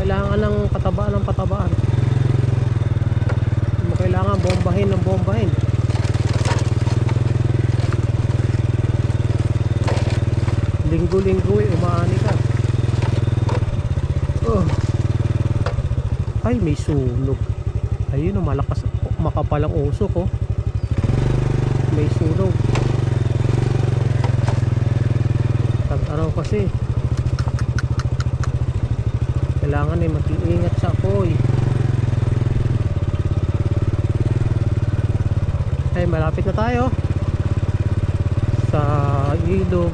kailangan ng patabaan ng patabaan. Hindi mo kailangan bombahin ng bombahin. Linggo-linggo umaani ka. Ay, may sunog. Ayun, malakas, makapalang usok oh. May sunog. Tag-araw kasi. Kailangan mag-iingat sa apoy. Ay, malapit na tayo sa ilog.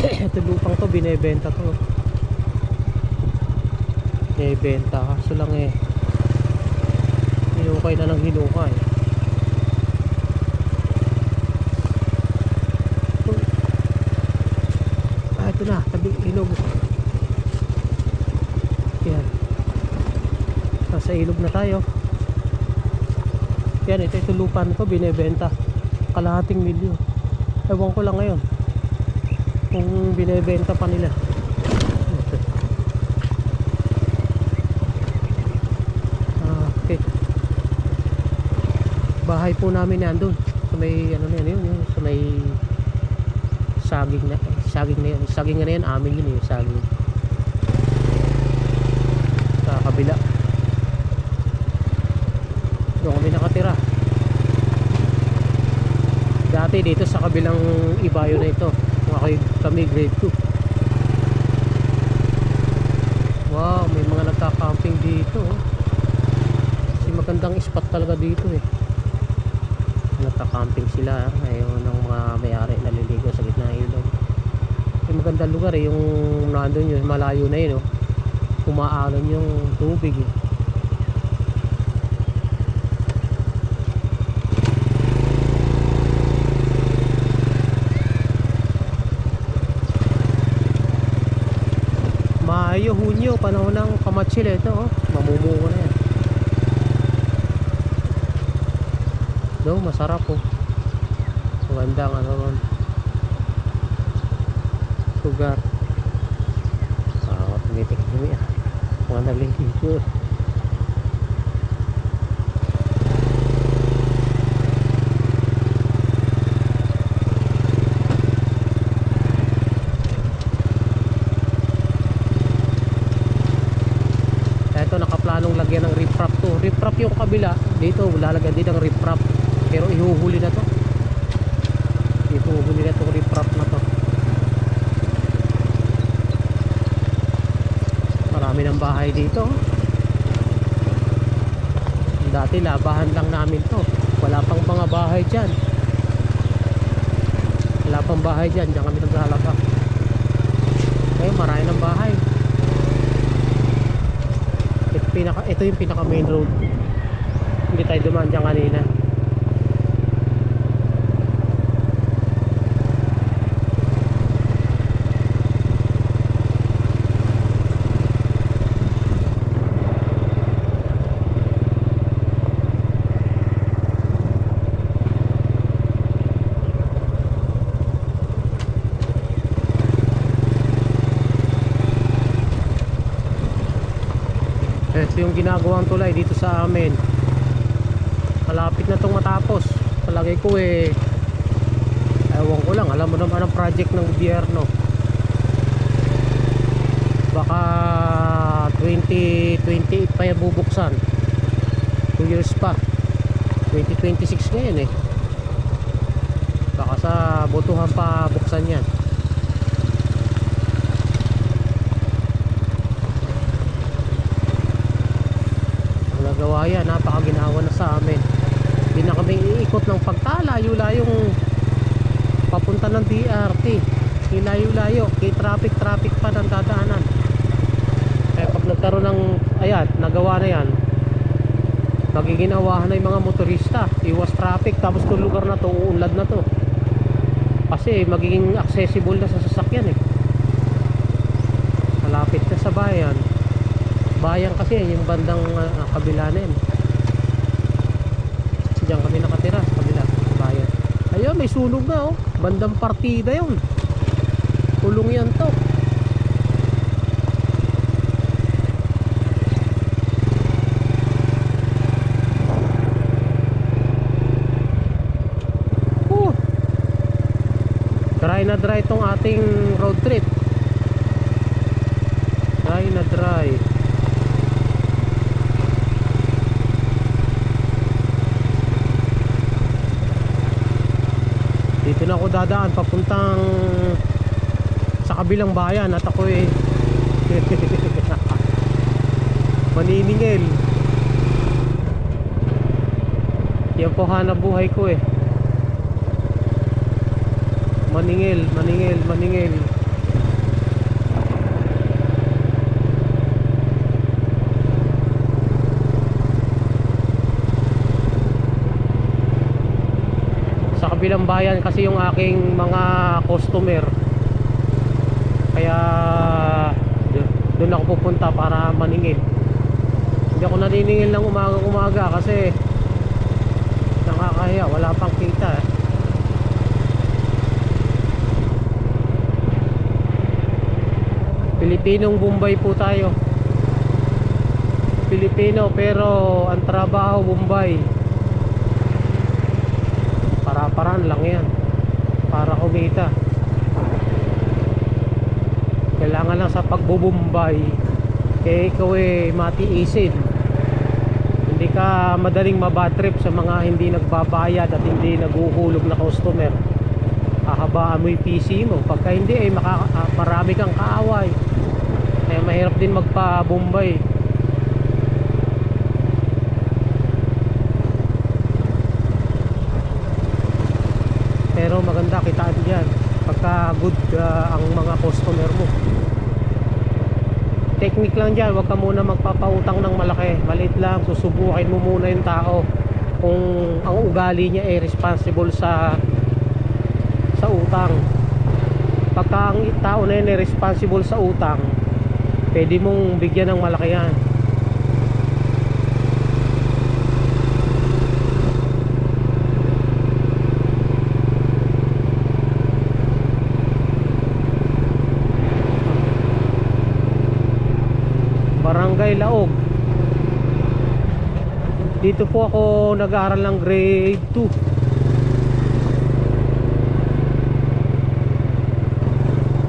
Ito lupang to, binebenta to. Binebenta, kaso lang hinukay na ng hinukay. Ito na, tabi ilog. Yan, nasa ilog na tayo. Yan, ito lupa na to, binebenta. Kalahating milyon. Ewan ko lang ngayon kung binebenta pa nila. Okay. Bahay po namin yan doon sa may ano na yun, sa may saging na yan. Saging na yan, amin yun yung saging. Sa kabila. Doon kami nakatira. Dati dito sa kabilang ibayo na ito. Kami grade 2. Wow, may mga nagka-camping dito kasi magandang spot talaga dito nagka-camping sila. Ayun ang mga may-ari naliligo sa gitna ng ilog. Magandang lugar yung nandun yun, malayo na yun umaalon yung tubig Mayo, Hunyo, panahon ng kamatsil ito mamumuo na yan. Masarap magandang lugar. Tumitik kami mga naliligo. Nakaplanong lagyan ng riprap to. Riprap yung kabila. Dito lalagyan din ng riprap. Pero ihuhuli na to. Ihuhuli na to riprap na to. Marami ng bahay dito. Dati labahan lang namin to. Wala pang mga bahay dyan. Wala pang bahay dyan. Diyan kami naglalaba. Ngayon marami ng bahay. Ito yung pinaka main road. Hindi tayo dumaan dyan kanina. Ito yung ginagawang tulay dito sa amin. Malapit na itong matapos. Palagay ko ewan ko lang, alam mo naman ang project ng gobyerno. Baka 2028 pa yan bubuksan. 2 years pa. 2026 ngayon baka sa botohan pa buksan yan. Gawa yan, napakaginawa na sa amin. Hindi na kami iikot ng pagkalayo-layong papunta ng DRT. Ilayo-layo, kay traffic pa ng dadaanan. Kaya pag nagkaroon ng ayan, nagawa na yan, magiginawahan na yung mga motorista. Iwas traffic, tapos itong lugar na to uunlad na to kasi magiging accessible na sa sasakyan malapit na sa bayan. Bayan kasi yung bandang kabila na yun. Diyan kami nakatira sa kabila bayan. Ayun, may sunog na bandang partida yun. Tulong yan to. na dry tong ating road trip. Dry na dry. Dito na ako dadaan papuntang sa kabilang bayan at ako maniningil. Yan po hanap buhay ko maningil, maningil, maningil. Sa kabilang bayan kasi yung aking mga customer, kaya doon ako pupunta para maningil. Hindi ako naniningil ng umaga kasi nakakahiya, wala pang kita Pilipinong Bombay po tayo. Pilipino pero ang trabaho Bombay. Para-paraan lang yan para kumita. Kailangan lang sa pagbubumbay ikaw matiisin. Hindi ka madaling mabad trip sa mga hindi nagbabayad at hindi naguhulog na customer. Hahabaan mo yung PC mo. Pagka hindi marami kang kaaway. Kaya mahirap din magpa-Bombay. Pero maganda kitaan dyan pagka good ang mga customer mo. Technique lang dyan, huwag ka muna magpapautang ng malaki. Maliit lang, susubukin mo muna yung tao kung ang ugali niya responsible sa utang. Pagka ang tao na yun responsible sa utang, pwede mong bigyan ng malaki yan. Barangay Laog. Dito po ako nag-aaral ng grade 2.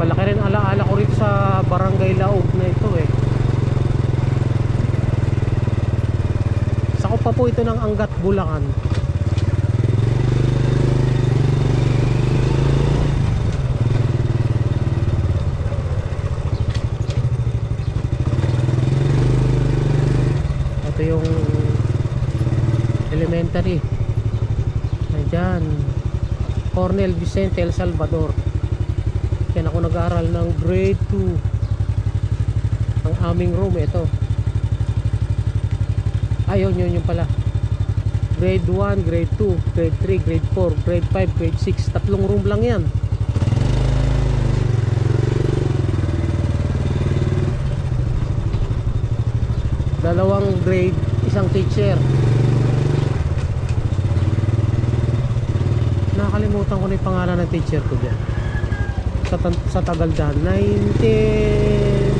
Malaki rin alaala ko rito sa Barangay Laog na ito Sakop pa po ito ng Angat, Bulacan. Ito yung elementary. Nandyan Cornel Vicente El Salvador. Yan ako nag-aaral ng grade 2. Ang aming room ito. Ayun, yun pala. Grade 1, grade 2, grade 3, grade 4, grade 5, grade 6. Tatlong room lang yan. Dalawang grade, isang teacher. Nakakalimutan ko na yung pangalan ng teacher ko dyan. Sa Tagaldan 1986,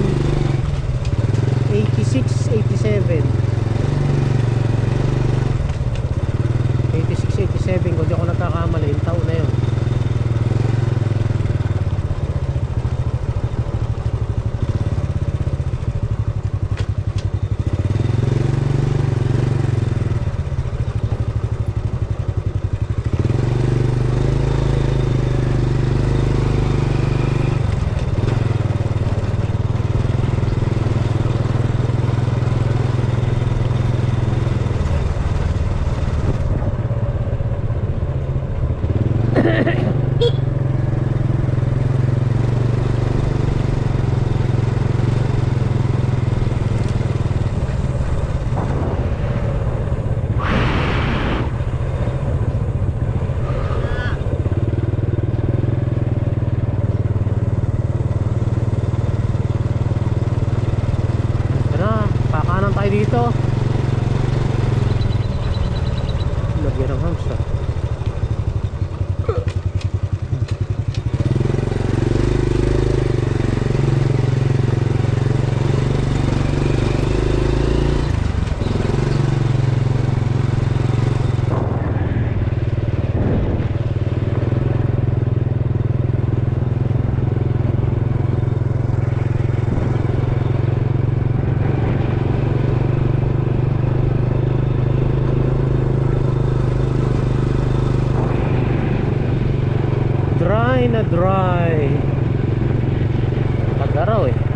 87 kung di ako nagkakamali yung taon na yun. Dito lagyan ng hamster. dry. Pag-araw eh.